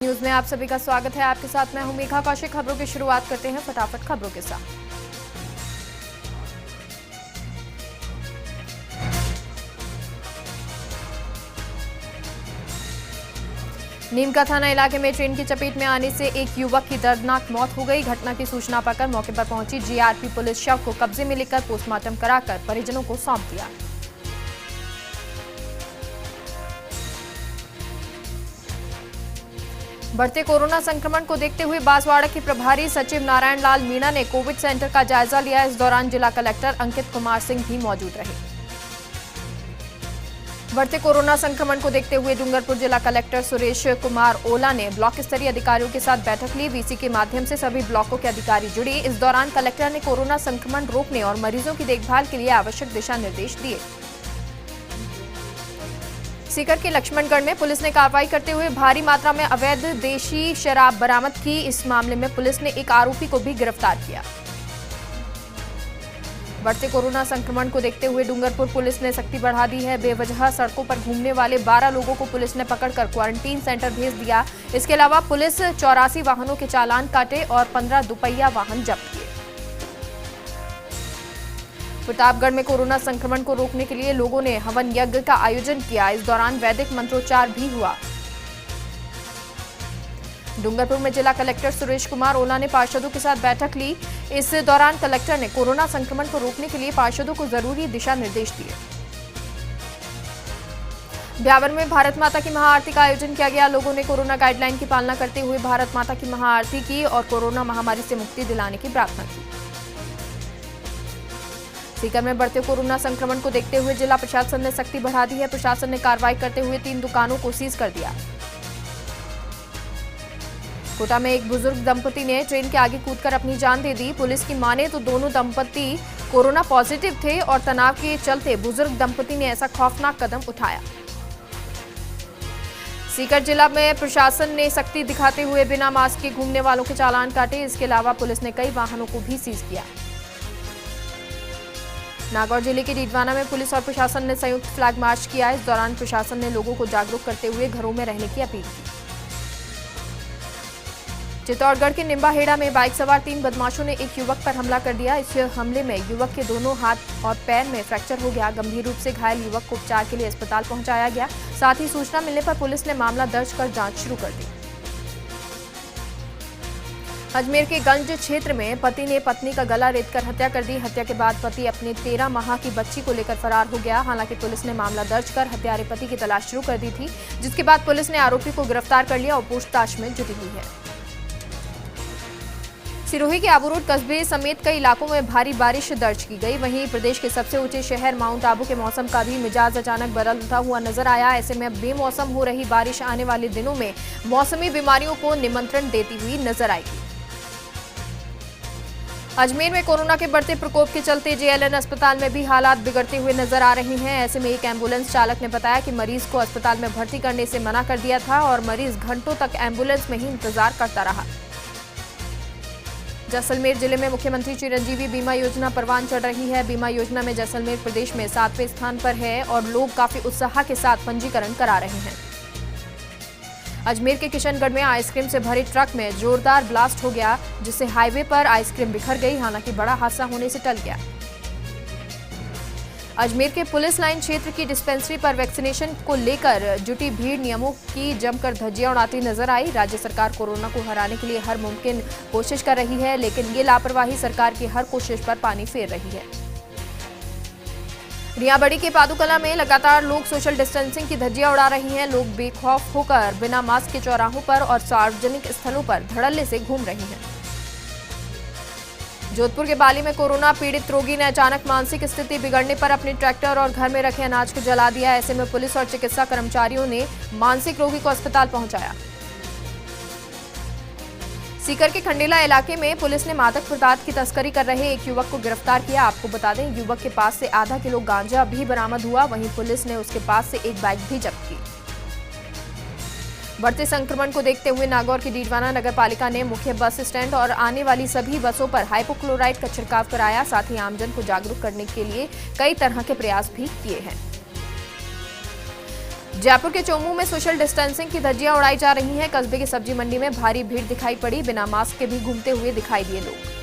News में आप सभी का स्वागत है। आपके साथ मैं हूं मेघा कौशिक। खबरों की शुरुआत करते हैं फटाफट खबरों के साथ। नीम का थाना इलाके में ट्रेन की चपेट में आने से एक युवक की दर्दनाक मौत हो गई। घटना की सूचना पाकर मौके पर पहुंची जीआरपी पुलिस शव को कब्जे में लेकर पोस्टमार्टम कराकर परिजनों को सौंप दिया। बढ़ते कोरोना संक्रमण को देखते हुए बांसवाड़ा के प्रभारी सचिव नारायण लाल मीणा ने कोविड सेंटर का जायजा लिया। इस दौरान जिला कलेक्टर अंकित कुमार सिंह भी मौजूद रहे। बढ़ते कोरोना संक्रमण को देखते हुए डूंगरपुर जिला कलेक्टर सुरेश कुमार ओला ने ब्लॉक स्तरीय अधिकारियों के साथ बैठक ली। वीसी के माध्यम से सभी ब्लॉकों के अधिकारी जुड़े। इस दौरान कलेक्टर ने कोरोना संक्रमण रोकने और मरीजों की देखभाल के लिए आवश्यक दिशा निर्देश दिए। सीकर के लक्ष्मणगढ़ में पुलिस ने कार्रवाई करते हुए भारी मात्रा में अवैध देशी शराब बरामद की। इस मामले में पुलिस ने एक आरोपी को भी गिरफ्तार किया। बढ़ते कोरोना संक्रमण को देखते हुए डूंगरपुर पुलिस ने सख्ती बढ़ा दी है। बेवजह सड़कों पर घूमने वाले 12 लोगों को पुलिस ने पकड़कर क्वारंटीन सेंटर भेज दिया। इसके अलावा पुलिस 84 वाहनों के चालान काटे और 15 दुपहिया वाहन जब्त किए। प्रतापगढ़ में कोरोना संक्रमण को रोकने के लिए लोगों ने हवन यज्ञ का आयोजन किया। इस दौरान वैदिक मंत्रोच्चार भी हुआ। डूंगरपुर में जिला कलेक्टर सुरेश कुमार ओला ने पार्षदों के साथ बैठक ली। इस दौरान कलेक्टर ने कोरोना संक्रमण को रोकने के लिए पार्षदों को जरूरी दिशा निर्देश दिए। ब्यावर में भारत माता की महाआरती का आयोजन किया गया। लोगों ने कोरोना गाइडलाइन की पालना करते हुए भारत माता की महाआरती की और कोरोना महामारी से मुक्ति दिलाने की प्रार्थना की। सीकर में बढ़ते कोरोना संक्रमण को देखते हुए जिला प्रशासन ने सख्ती बढ़ा दी है। प्रशासन ने कार्रवाई करते हुए 3 दुकानों को सीज कर दिया। कोटा में एक बुजुर्ग दंपति ने ट्रेन के आगे कूदकर अपनी जान दे दी। पुलिस की माने तो दोनों दंपति कोरोना पॉजिटिव थे और तनाव के चलते बुजुर्ग दंपति ने ऐसा खौफनाक कदम उठाया। सीकर जिला में प्रशासन ने सख्ती दिखाते हुए बिना मास्क के घूमने वालों के चालान काटे। इसके अलावा पुलिस ने कई वाहनों को भी सीज किया। नागौर जिले के डीडवाना में पुलिस और प्रशासन ने संयुक्त फ्लैग मार्च किया। इस दौरान प्रशासन ने लोगों को जागरूक करते हुए घरों में रहने की अपील की। चित्तौड़गढ़ के निम्बाहेड़ा में बाइक सवार 3 बदमाशों ने एक युवक पर हमला कर दिया। इस हमले में युवक के दोनों हाथ और पैर में फ्रैक्चर हो गया। गंभीर रूप से घायल युवक को उपचार के लिए अस्पताल पहुंचाया गया। साथ ही सूचना मिलने पर पुलिस ने मामला दर्ज कर जांच शुरू कर दी। अजमेर के गंज क्षेत्र में पति ने पत्नी का गला रेतकर हत्या कर दी। हत्या के बाद पति अपने 13 माह की बच्ची को लेकर फरार हो गया। हालांकि पुलिस ने मामला दर्ज कर हत्यारे पति की तलाश शुरू कर दी थी, जिसके बाद पुलिस ने आरोपी को गिरफ्तार कर लिया और पूछताछ में जुटी हुई है। सिरोही के आबू रोड कस्बे समेत कई इलाकों में भारी बारिश दर्ज की गई। वहीं प्रदेश के सबसे ऊंचे शहर माउंट आबू के मौसम का भी मिजाज अचानक बदलता हुआ नजर आया। ऐसे में बेमौसम हो रही बारिश आने वाले दिनों में मौसमी बीमारियों को निमंत्रण देती हुई नजर आएगी। अजमेर में कोरोना के बढ़ते प्रकोप के चलते जेएलएन अस्पताल में भी हालात बिगड़ते हुए नजर आ रहे हैं। ऐसे में एक एम्बुलेंस चालक ने बताया कि मरीज को अस्पताल में भर्ती करने से मना कर दिया था और मरीज घंटों तक एम्बुलेंस में ही इंतजार करता रहा। जैसलमेर जिले में मुख्यमंत्री चिरंजीवी बीमा योजना परवान चढ़ रही है। बीमा योजना में जैसलमेर प्रदेश में 7वें स्थान पर है और लोग काफी उत्साह के साथ पंजीकरण करा रहे हैं। अजमेर के किशनगढ़ में आइसक्रीम से भरे ट्रक में जोरदार ब्लास्ट हो गया, जिससे हाईवे पर आइसक्रीम बिखर गई। हालांकि बड़ा हादसा होने से टल गया। अजमेर के पुलिस लाइन क्षेत्र की डिस्पेंसरी पर वैक्सीनेशन को लेकर जुटी भीड़ नियमों की जमकर धज्जियां उड़ाती नजर आई। राज्य सरकार कोरोना को हराने के लिए हर मुमकिन कोशिश कर रही है, लेकिन ये लापरवाही सरकार की हर कोशिश पर पानी फेर रही है। रियाबड़ी के पादुकला में लगातार लोग सोशल डिस्टेंसिंग की धज्जियां उड़ा रही हैं। लोग बेखौफ होकर बिना मास्क के चौराहों पर और सार्वजनिक स्थलों पर धड़ल्ले से घूम रहे हैं। जोधपुर के बाली में कोरोना पीड़ित रोगी ने अचानक मानसिक स्थिति बिगड़ने पर अपने ट्रैक्टर और घर में रखे अनाज को जला दिया। ऐसे में पुलिस और चिकित्सा कर्मचारियों ने मानसिक रोगी को अस्पताल पहुंचाया। सीकर के खंडेला इलाके में पुलिस ने मादक पदार्थ की तस्करी कर रहे एक युवक को गिरफ्तार किया। आपको बता दें, युवक के पास से आधा किलो गांजा भी बरामद हुआ। वहीं पुलिस ने उसके पास से एक बाइक भी जब्त की। बढ़ते संक्रमण को देखते हुए नागौर की डीडवाना नगर पालिका ने मुख्य बस स्टैंड और आने वाली सभी बसों पर हाइपोक्लोराइड का छिड़काव कराया। साथ ही आमजन को जागरूक करने के लिए कई तरह के प्रयास भी किए हैं। जयपुर के चोमू में सोशल डिस्टेंसिंग की धज्जियां उड़ाई जा रही हैं। कस्बे की सब्जी मंडी में भारी भीड़ दिखाई पड़ी, बिना मास्क के भी घूमते हुए दिखाई दिए लोग।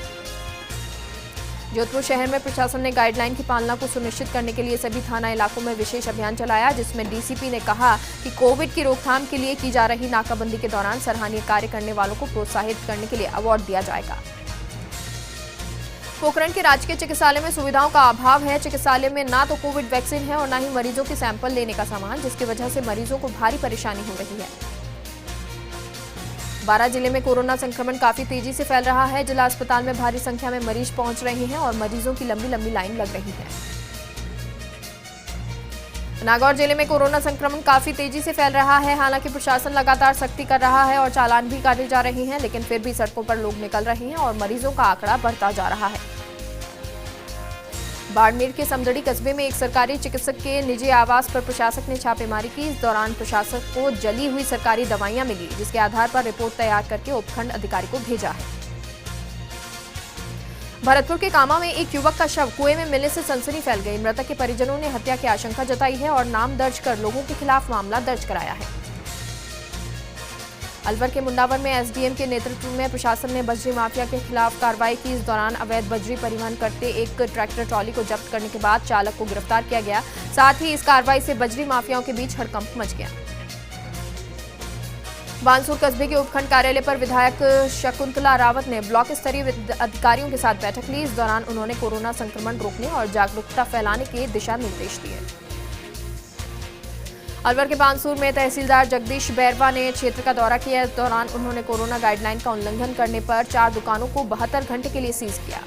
जोधपुर शहर में प्रशासन ने गाइडलाइन की पालना को सुनिश्चित करने के लिए सभी थाना इलाकों में विशेष अभियान चलाया, जिसमें डीसीपी ने कहा कि कोविड की रोकथाम के लिए की जा रही नाकाबंदी के दौरान सराहनीय कार्य करने वालों को प्रोत्साहित करने के लिए अवार्ड दिया जाएगा। पोखरण के राजकीय चिकित्सालय में सुविधाओं का अभाव है। चिकित्सालय में ना तो कोविड वैक्सीन है और ना ही मरीजों के सैंपल लेने का सामान, जिसकी वजह से मरीजों को भारी परेशानी हो रही है। बारां जिले में कोरोना संक्रमण काफी तेजी से फैल रहा है। जिला अस्पताल में भारी संख्या में मरीज पहुंच रहे हैं और मरीजों की लंबी लंबी लाइन लग रही है। नागौर जिले में कोरोना संक्रमण काफी तेजी से फैल रहा है। हालांकि प्रशासन लगातार सख्ती कर रहा है और चालान भी काटे जा रहे हैं, लेकिन फिर भी सड़कों पर लोग निकल रहे हैं और मरीजों का आंकड़ा बढ़ता जा रहा है। बाड़मेर के समदड़ी कस्बे में एक सरकारी चिकित्सक के निजी आवास पर प्रशासक ने छापेमारी की। इस दौरान प्रशासक को जली हुई सरकारी दवाइयां मिली, जिसके आधार पर रिपोर्ट तैयार करके उपखंड अधिकारी को भेजा है। भरतपुर के कामा में एक युवक का शव कुएं में मिलने से सनसनी फैल गई। मृतक के परिजनों ने हत्या की आशंका जताई है और नाम दर्ज कर लोगों के खिलाफ मामला दर्ज कराया है। अलवर के मुंडावर में एसडीएम के नेतृत्व में प्रशासन ने बजरी माफिया के खिलाफ कार्रवाई की। इस दौरान अवैध बजरी परिवहन करते एक ट्रैक्टर ट्रॉली को जब्त करने के बाद चालक को गिरफ्तार किया गया। साथ ही इस कार्रवाई से बजरी माफियाओं के बीच हड़कंप मच गया। बानसूर कस्बे के उपखंड कार्यालय पर विधायक शकुंतला रावत ने ब्लॉक स्तरीय अधिकारियों के साथ बैठक ली। इस दौरान उन्होंने कोरोना संक्रमण रोकने और जागरूकता फैलाने के दिशा निर्देश दिए। अलवर के बानसूर में तहसीलदार जगदीश बैरवा ने क्षेत्र का दौरा किया। इस दौरान उन्होंने कोरोना गाइडलाइन का उल्लंघन करने पर 4 दुकानों को 72 घंटे के लिए सीज किया।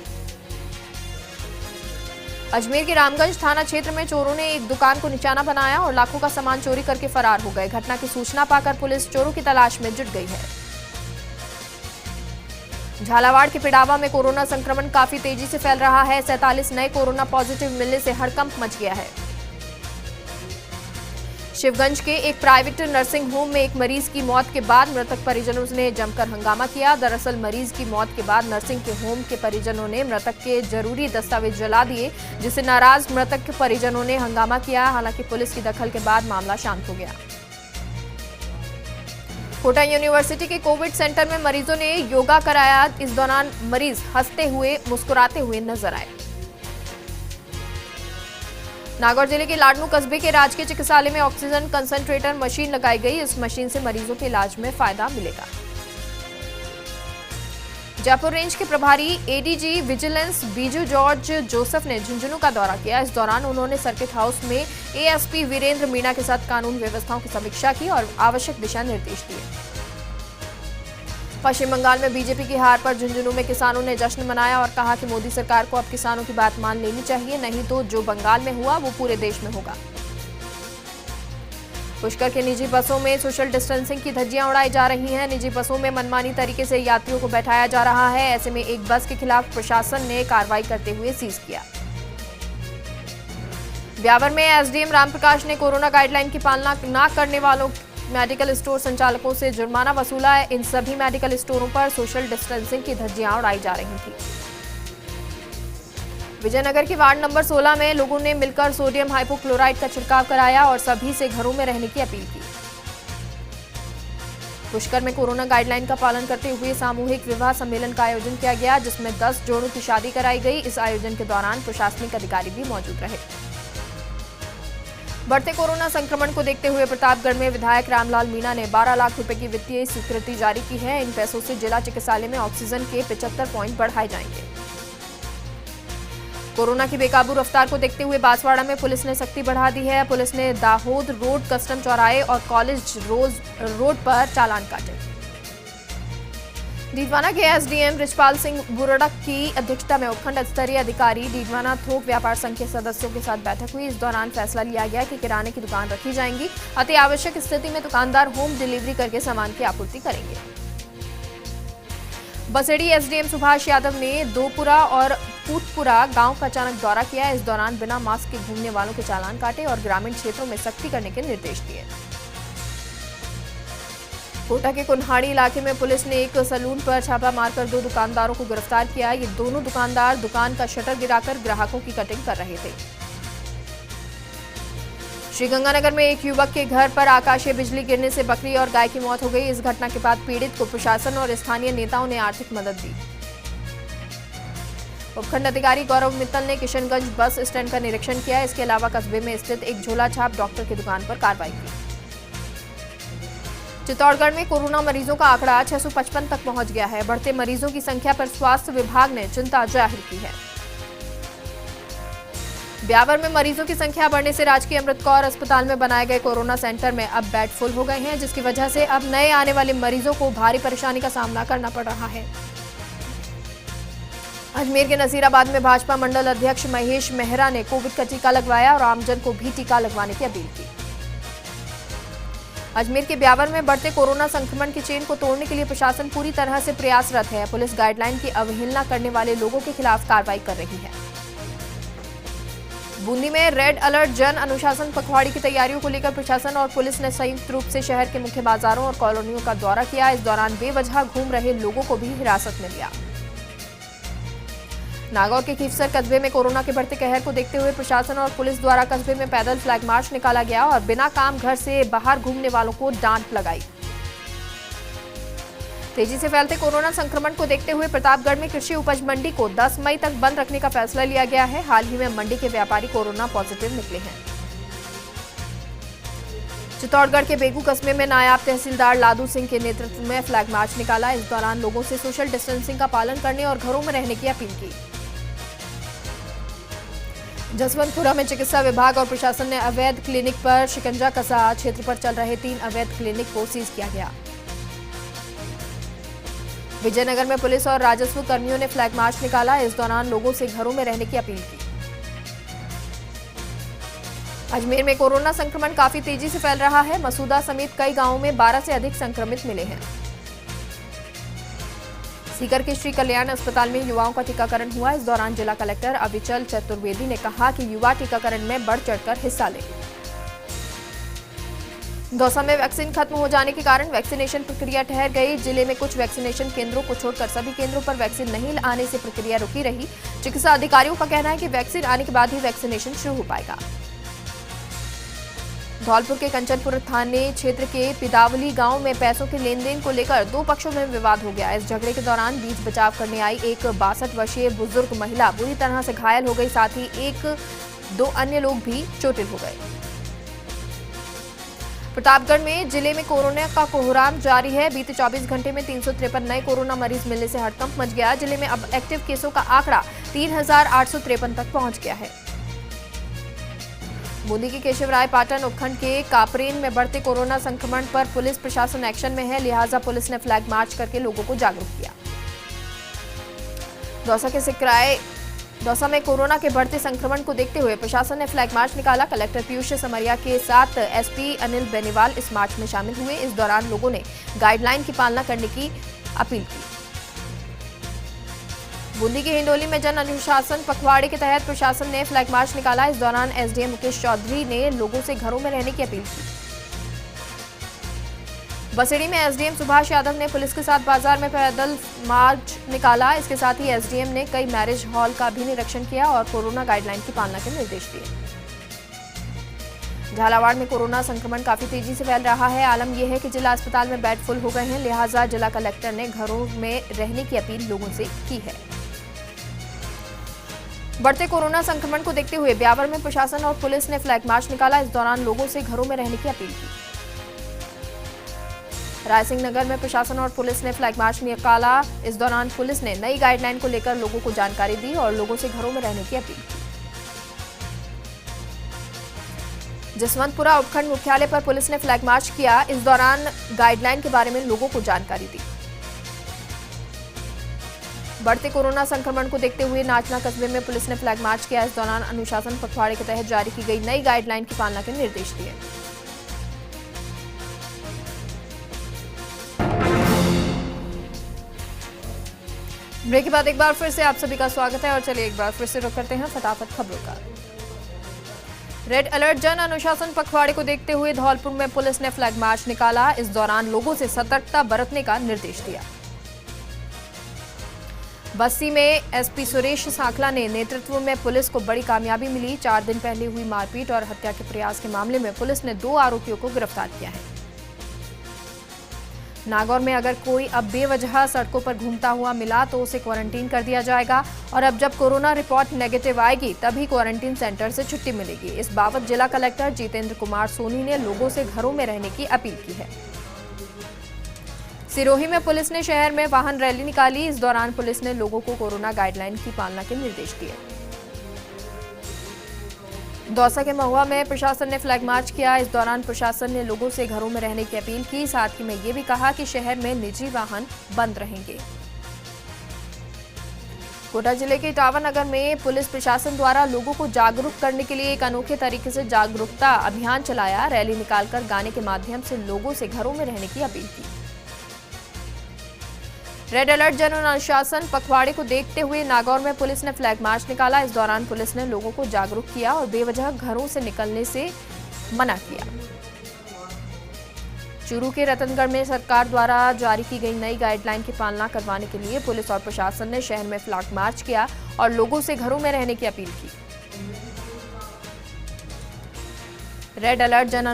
अजमेर के रामगंज थाना क्षेत्र में चोरों ने एक दुकान को निशाना बनाया और लाखों का सामान चोरी करके फरार हो गए। घटना की सूचना पाकर पुलिस चोरों की तलाश में जुट गई है। झालावाड़ के पिड़ावा में कोरोना संक्रमण काफी तेजी से फैल रहा है। 47 नए कोरोना पॉजिटिव मिलने से हड़कंप मच गया है। शिवगंज के एक प्राइवेट नर्सिंग होम में एक मरीज की मौत के बाद मृतक परिजनों ने जमकर हंगामा किया। दरअसल मरीज की मौत के बाद नर्सिंग के होम के परिजनों ने मृतक के जरूरी दस्तावेज जला दिए, जिससे नाराज मृतक के परिजनों ने हंगामा किया। हालांकि पुलिस की दखल के बाद मामला शांत हो गया। कोटा यूनिवर्सिटी के कोविड सेंटर में मरीजों ने योगा कराया। इस दौरान मरीज हंसते हुए मुस्कुराते हुए नजर आए। नागौर जिले के लाडनू कस्बे के राजकीय चिकित्सालय में ऑक्सीजन कंसंट्रेटर मशीन लगाई गई। इस मशीन से मरीजों के इलाज में फायदा मिलेगा। जयपुर रेंज के प्रभारी ADG vigilance Biju George Joseph ने झुंझुनू का दौरा किया। इस दौरान उन्होंने सर्किट हाउस में एएसपी वीरेंद्र मीणा के साथ कानून व्यवस्थाओं की समीक्षा की और आवश्यक दिशा निर्देश दिए। पश्चिम बंगाल में बीजेपी की हार पर झुंझुनू में किसानों ने जश्न मनाया और कहा कि मोदी सरकार को अब किसानों की बात मान लेनी चाहिए, नहीं तो जो बंगाल में हुआ वो पूरे देश में होगा। पुष्कर के निजी बसों में सोशल डिस्टेंसिंग की धज्जियां उड़ाई जा रही हैं। निजी बसों में मनमानी तरीके से यात्रियों को बैठाया जा रहा है। ऐसे में एक बस के खिलाफ प्रशासन ने कार्रवाई करते हुए सीज किया। ब्यावर में एसडीएम रामप्रकाश ने कोरोना गाइडलाइन की पालना न करने वालों मेडिकल स्टोर संचालकों से जुर्माना वसूला है। इन सभी मेडिकल स्टोरों पर सोशल डिस्टेंसिंग की धज्जियां उड़ाई जा रही थी। विजयनगर के वार्ड नंबर 16 में लोगों ने मिलकर सोडियम हाइपोक्लोराइड का छिड़काव कराया और सभी से घरों में रहने की अपील की। पुष्कर में कोरोना गाइडलाइन का पालन करते हुए सामूहिक विवाह सम्मेलन का आयोजन किया गया, जिसमें 10 जोड़ों की शादी कराई गई। इस आयोजन के दौरान प्रशासनिक अधिकारी भी मौजूद रहे। बढ़ते कोरोना संक्रमण को देखते हुए प्रतापगढ़ में विधायक रामलाल मीणा ने 12 लाख रुपए की वित्तीय स्वीकृति जारी की है। इन पैसों से जिला चिकित्सालय में ऑक्सीजन के 75 पॉइंट बढ़ाए जाएंगे। कोरोना की बेकाबू रफ्तार को देखते हुए बांसवाड़ा में पुलिस ने सख्ती बढ़ा दी है। पुलिस ने दाहोद रोड, कस्टम चौराहे और कॉलेज रोड पर चालान काटे। डीडवाना के एसडीएम रिचपाल सिंह बुरड़क की अध्यक्षता में उपखंड स्तरीय अधिकारी डीडवाना थोक व्यापार संघ के सदस्यों के साथ बैठक हुई। इस दौरान फैसला लिया गया कि किराने की दुकान रखी जाएंगी। अति आवश्यक स्थिति में दुकानदार होम डिलीवरी करके सामान की आपूर्ति करेंगे। बसेड़ी एसडीएम सुभाष यादव ने दोपुरा और पूतपुरा गांव का अचानक दौरा किया। इस दौरान बिना मास्क के घूमने वालों के चालान काटे और ग्रामीण क्षेत्रों में सख्ती करने के निर्देश दिए। कोटा के कुन्हाड़ी इलाके में पुलिस ने एक सैलून पर छापा मारकर 2 दुकानदारों को गिरफ्तार किया। ये दोनों दुकानदार दुकान का शटर गिराकर ग्राहकों की कटिंग कर रहे थे। श्रीगंगानगर में एक युवक के घर पर आकाशीय बिजली गिरने से बकरी और गाय की मौत हो गई। इस घटना के बाद पीड़ित को प्रशासन और स्थानीय नेताओं ने आर्थिक मदद दी। उपखंड अधिकारी गौरव मित्तल ने किशनगंज बस स्टैंड का निरीक्षण किया। इसके अलावा कस्बे में स्थित एक झोला छाप डॉक्टर की दुकान पर कार्रवाई की। चित्तौड़गढ़ में कोरोना मरीजों का आंकड़ा 655 तक पहुंच गया है। बढ़ते मरीजों की संख्या पर स्वास्थ्य विभाग ने चिंता जाहिर की है। ब्यावर में मरीजों की संख्या बढ़ने से राजकीय अमृत कौर अस्पताल में बनाए गए कोरोना सेंटर में अब बेड फुल हो गए हैं, जिसकी वजह से अब नए आने वाले मरीजों को भारी परेशानी का सामना करना पड़ रहा है। अजमेर के नसीराबाद में भाजपा मंडल अध्यक्ष महेश मेहरा ने कोविड का टीका लगवाया और आमजन को भी टीका लगवाने की अपील की। अजमेर के ब्यावर में बढ़ते कोरोना संक्रमण की चेन को तोड़ने के लिए प्रशासन पूरी तरह से प्रयासरत है। पुलिस गाइडलाइन की अवहेलना करने वाले लोगों के खिलाफ कार्रवाई कर रही है। बूंदी में रेड अलर्ट जन अनुशासन पखवाड़े की तैयारियों को लेकर प्रशासन और पुलिस ने संयुक्त रूप से शहर के मुख्य बाजारों और कॉलोनियों का दौरा किया। इस दौरान बेवजह घूम रहे लोगों को भी हिरासत में लिया। नागौर के खीफसर कस्बे में कोरोना के बढ़ते कहर को देखते हुए प्रशासन और पुलिस द्वारा कस्बे में पैदल फ्लैग मार्च निकाला गया और बिना काम घर से बाहर घूमने वालों को डांट लगाई। तेजी से फैलते कोरोना संक्रमण को देखते हुए प्रतापगढ़ में कृषि उपज मंडी को 10 मई तक बंद रखने का फैसला लिया गया है। हाल ही में मंडी के व्यापारी कोरोना पॉजिटिव निकले हैं। चित्तौड़गढ़ के बेगू कस्बे में नायब तहसीलदार लादू सिंह के नेतृत्व में फ्लैग मार्च निकाला। इस दौरान लोगों से सोशल डिस्टेंसिंग का पालन करने और घरों में रहने की अपील की। जसवंतपुरा में चिकित्सा विभाग और प्रशासन ने अवैध क्लिनिक पर शिकंजा कसा। क्षेत्र पर चल रहे 3 अवैध क्लिनिक को सीज किया गया। विजयनगर में पुलिस और राजस्व कर्मियों ने फ्लैग मार्च निकाला। इस दौरान लोगों से घरों में रहने की अपील की। अजमेर में कोरोना संक्रमण काफी तेजी से फैल रहा है। मसूदा समेत कई गांवों में 12 से अधिक संक्रमित मिले हैं। सीकर के श्री कल्याण अस्पताल में युवाओं का टीकाकरण हुआ। इस दौरान जिला कलेक्टर अविचल चतुर्वेदी ने कहा कि युवा टीकाकरण में बढ़ चढ़कर हिस्सा लें। दौसा में वैक्सीन खत्म हो जाने के कारण वैक्सीनेशन प्रक्रिया ठहर गई। जिले में कुछ वैक्सीनेशन केंद्रों को छोड़कर सभी केंद्रों पर वैक्सीन नहीं आने से प्रक्रिया रुकी रही। चिकित्सा अधिकारियों का कहना है कि वैक्सीन आने के बाद ही वैक्सीनेशन शुरू हो पाएगा। धौलपुर के कंचनपुर थाने क्षेत्र के पिदावली गांव में पैसों के लेन देन को लेकर 2 पक्षों में विवाद हो गया। इस झगड़े के दौरान बीच बचाव करने आई एक 62 वर्षीय बुजुर्ग महिला बुरी तरह से घायल हो गई। साथ ही 1-2 अन्य लोग भी चोटिल हो गए। प्रतापगढ़ में जिले में कोरोना का कोहराम जारी है। बीते 24 घंटे में 353 नए कोरोना मरीज मिलने से हड़कंप मच गया। जिले में अब एक्टिव केसों का आंकड़ा 3853 तक पहुंच गया है। बूंदी के केशवराय पाटन उपखंड के कापरेन में बढ़ते कोरोना संक्रमण पर पुलिस प्रशासन एक्शन में है, लिहाजा पुलिस ने फ्लैग मार्च करके लोगों को जागरूक किया। दौसा के सिकराय दौसा में कोरोना के बढ़ते संक्रमण को देखते हुए प्रशासन ने फ्लैग मार्च निकाला। कलेक्टर पीयूष समरिया के साथ एसपी अनिल बेनीवाल इस मार्च में शामिल हुए। इस दौरान लोगों ने गाइडलाइन की पालना करने की अपील की। बूंदी के हिंडोली में जन अनुशासन पखवाड़े के तहत प्रशासन ने फ्लैग मार्च निकाला। इस दौरान एसडीएम मुकेश चौधरी ने लोगों से घरों में रहने की अपील की। बसेड़ी में एसडीएम सुभाष यादव ने पुलिस के साथ बाजार में पैदल मार्च निकाला। इसके साथ ही एसडीएम ने कई मैरिज हॉल का भी निरीक्षण किया और कोरोना गाइडलाइन की पालना के निर्देश दिए। झालावाड़ में कोरोना संक्रमण काफी तेजी से फैल रहा है। आलम यह है कि जिला अस्पताल में बेड फुल हो गए हैं, लिहाजा जिला कलेक्टर ने घरों में रहने की अपील लोगों से की है। बढ़ते कोरोना संक्रमण को देखते हुए ब्यावर में प्रशासन और पुलिस ने फ्लैग मार्च निकाला। इस दौरान लोगों से घरों में रहने की अपील की। रायसिंह नगर में प्रशासन और पुलिस ने फ्लैग मार्च निकाला। इस दौरान पुलिस ने नई गाइडलाइन को लेकर लोगों को जानकारी दी और लोगों से घरों में रहने की अपील की। जसवंतपुरा उपखंड मुख्यालय पर पुलिस ने फ्लैग मार्च किया। इस दौरान गाइडलाइन के बारे में लोगों को जानकारी दी। बढ़ते कोरोना संक्रमण को देखते हुए नाचना कस्बे में पुलिस ने फ्लैग मार्च किया। इस दौरान अनुशासन पखवाड़े के तहत जारी की गई नई गाइडलाइन की पालना के निर्देश दिए। ब्रेक के बाद एक बार फिर से आप सभी का स्वागत है और चलिए एक बार फिर से रुक करते हैं फटाफट खबरों का। रेड अलर्ट जन अनुशासन पखवाड़े को देखते हुए धौलपुर में पुलिस ने फ्लैग मार्च निकाला। इस दौरान लोगों से सतर्कता बरतने का निर्देश दिया। बस्सी में एसपी सुरेश सांखला ने नेतृत्व में पुलिस को बड़ी कामयाबी मिली। 4 दिन पहले हुई मारपीट और हत्या के प्रयास के मामले में पुलिस ने 2 आरोपियों को गिरफ्तार किया है। नागौर में अगर कोई अब बेवजह सड़कों पर घूमता हुआ मिला तो उसे क्वारंटीन कर दिया जाएगा और अब जब कोरोना रिपोर्ट नेगेटिव आएगी तभी क्वारंटीन सेंटर से छुट्टी मिलेगी। इस बाबत जिला कलेक्टर जितेंद्र कुमार सोनी ने लोगों से घरों में रहने की अपील की है। सिरोही में पुलिस ने शहर में वाहन रैली निकाली। इस दौरान पुलिस ने लोगों को कोरोना गाइडलाइन की पालना के निर्देश दिए। दौसा के महुआ में प्रशासन ने फ्लैग मार्च किया। इस दौरान प्रशासन ने लोगों से घरों में रहने की अपील की। साथ ही में ये भी कहा कि शहर में निजी वाहन बंद रहेंगे। कोटा जिले के इटावा नगर में पुलिस प्रशासन द्वारा लोगों को जागरूक करने के लिए एक अनोखे तरीके से जागरूकता अभियान चलाया। रैली निकालकर गाने के माध्यम से लोगों से घरों में रहने की अपील की। रेड अलर्ट जन अनुशासन पखवाड़े को देखते हुए नागौर में पुलिस ने फ्लैग मार्च निकाला। इस दौरान पुलिस ने लोगों को जागरूक किया और बेवजह घरों से निकलने से मना किया। चूरू के रतनगढ़ में सरकार द्वारा जारी की गई नई गाइडलाइन की पालना करवाने के लिए पुलिस और प्रशासन ने शहर में फ्लैग मार्च किया और लोगों से घरों में रहने की अपील की। रेड अलर्ट जन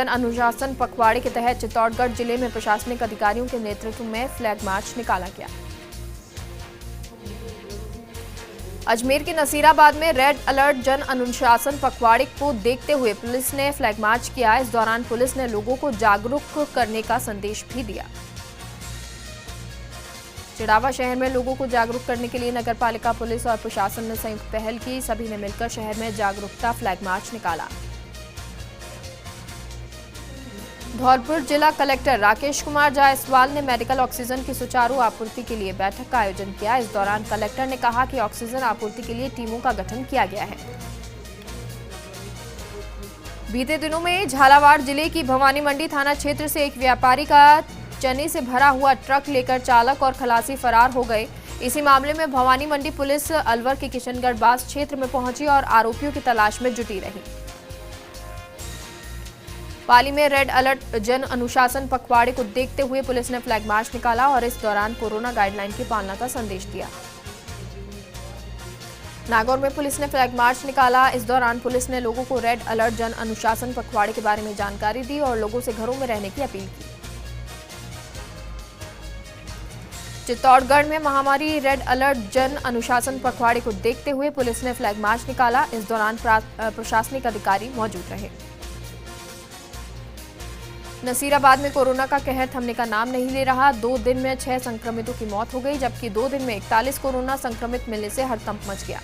अनुशासन पखवाड़े के तहत चित्तौड़गढ़ जिले में प्रशासनिक अधिकारियों के नेतृत्व में फ्लैग मार्च निकाला गया। अजमेर के नसीराबाद में रेड अलर्ट जन अनुशासन पखवाड़े को देखते हुए पुलिस ने फ्लैग मार्च किया। इस दौरान पुलिस ने लोगों को जागरूक करने का संदेश भी दिया। चिड़ावा शहर में लोगों को जागरूक करने के लिए नगरपालिका पुलिस और प्रशासन ने संयुक्त पहल की। सभी ने मिलकर शहर में जागरूकता फ्लैग मार्च निकाला। धौलपुर जिला कलेक्टर राकेश कुमार जायसवाल ने मेडिकल ऑक्सीजन की सुचारू आपूर्ति के लिए बैठक का आयोजन किया। इस दौरान कलेक्टर ने कहा कि ऑक्सीजन आपूर्ति के लिए टीमों का गठन किया गया है। बीते दिनों में झालावाड़ जिले की भवानी मंडी थाना क्षेत्र से एक व्यापारी का चने से भरा हुआ ट्रक लेकर चालक और खलासी फरार हो गए। इसी मामले में भवानी मंडी पुलिस अलवर के किशनगढ़ बास क्षेत्र में पहुंची और आरोपियों की तलाश में जुटी रही। पाली में रेड अलर्ट जन अनुशासन पखवाड़े को देखते हुए पुलिस ने फ्लैग मार्च निकाला और इस दौरान कोरोना गाइडलाइन की पालना का संदेश दिया। नागौर में पुलिस ने फ्लैग मार्च निकाला। इस दौरान पुलिस ने लोगों को रेड अलर्ट जन अनुशासन पखवाड़े के बारे में जानकारी दी और लोगों से घरों में रहने की अपील की। चित्तौड़गढ़ में महामारी रेड अलर्ट जन अनुशासन पखवाड़े को देखते हुए पुलिस ने फ्लैग मार्च निकाला। इस दौरान प्रशासनिक अधिकारी मौजूद रहे। नसीराबाद में कोरोना का कहर थमने का नाम नहीं ले रहा। 2 दिन में 6 संक्रमितों की मौत हो गई, जबकि 2 दिन में 41 कोरोना संक्रमित मिलने से हड़कंप मच गया।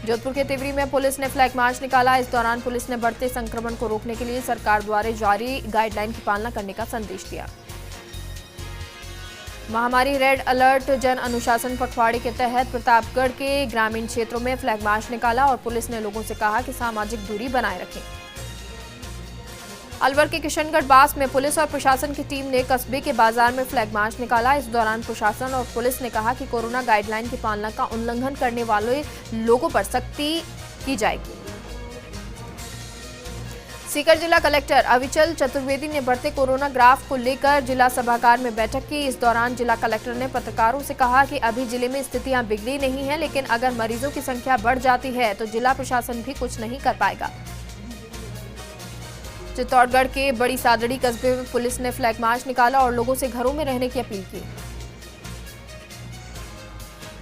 जोधपुर के तिवरी में पुलिस ने फ्लैग मार्च निकाला। इस दौरान पुलिस ने बढ़ते संक्रमण को रोकने के लिए सरकार द्वारा जारी गाइडलाइन की पालना करने का संदेश दिया। महामारी रेड अलर्ट जन अनुशासन पखवाड़े के तहत प्रतापगढ़ के ग्रामीण क्षेत्रों में फ्लैग मार्च निकाला और पुलिस ने लोगों से कहा कि सामाजिक दूरी बनाए रखें। अलवर के किशनगढ़ बास में पुलिस और प्रशासन की टीम ने कस्बे के बाजार में फ्लैग मार्च निकाला। इस दौरान प्रशासन और पुलिस ने कहा कि कोरोना गाइडलाइन की पालना का उल्लंघन करने वाले लोगों पर सख्ती की जाएगी। सीकर जिला कलेक्टर अविचल चतुर्वेदी ने बढ़ते कोरोना ग्राफ को लेकर जिला सभागार में बैठक की। इस दौरान जिला कलेक्टर ने पत्रकारों से कहा कि अभी जिले में स्थितियां बिगड़ी नहीं है, लेकिन अगर मरीजों की संख्या बढ़ जाती है तो जिला प्रशासन भी कुछ नहीं कर पाएगा। चित्तौड़गढ़ के बड़ी सादड़ी कस्बे में पुलिस ने फ्लैग मार्च निकाला और लोगों से घरों में रहने की अपील की।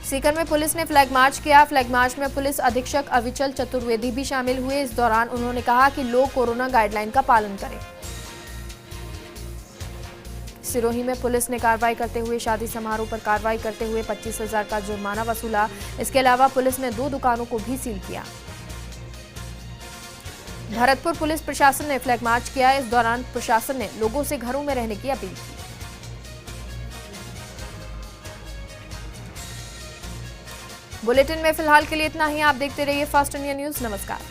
सीकर में पुलिस ने फ्लैग मार्च किया। फ्लैग मार्च में पुलिस अधीक्षक अविचल चतुर्वेदी भी शामिल हुए। इस दौरान उन्होंने कहा कि लोग कोरोना गाइडलाइन का पालन करें। सिरोही में पुलिस ने कार्रवाई करते हुए शादी समारोह पर कार्रवाई करते हुए 25,000 का जुर्माना वसूला। इसके अलावा पुलिस ने 2 दुकानों को भी सील किया। भरतपुर पुलिस प्रशासन ने फ्लैग मार्च किया। इस दौरान प्रशासन ने लोगों से घरों में रहने की अपील की। बुलेटिन में फिलहाल के लिए इतना ही। आप देखते रहिए फास्ट इंडिया न्यूज। नमस्कार।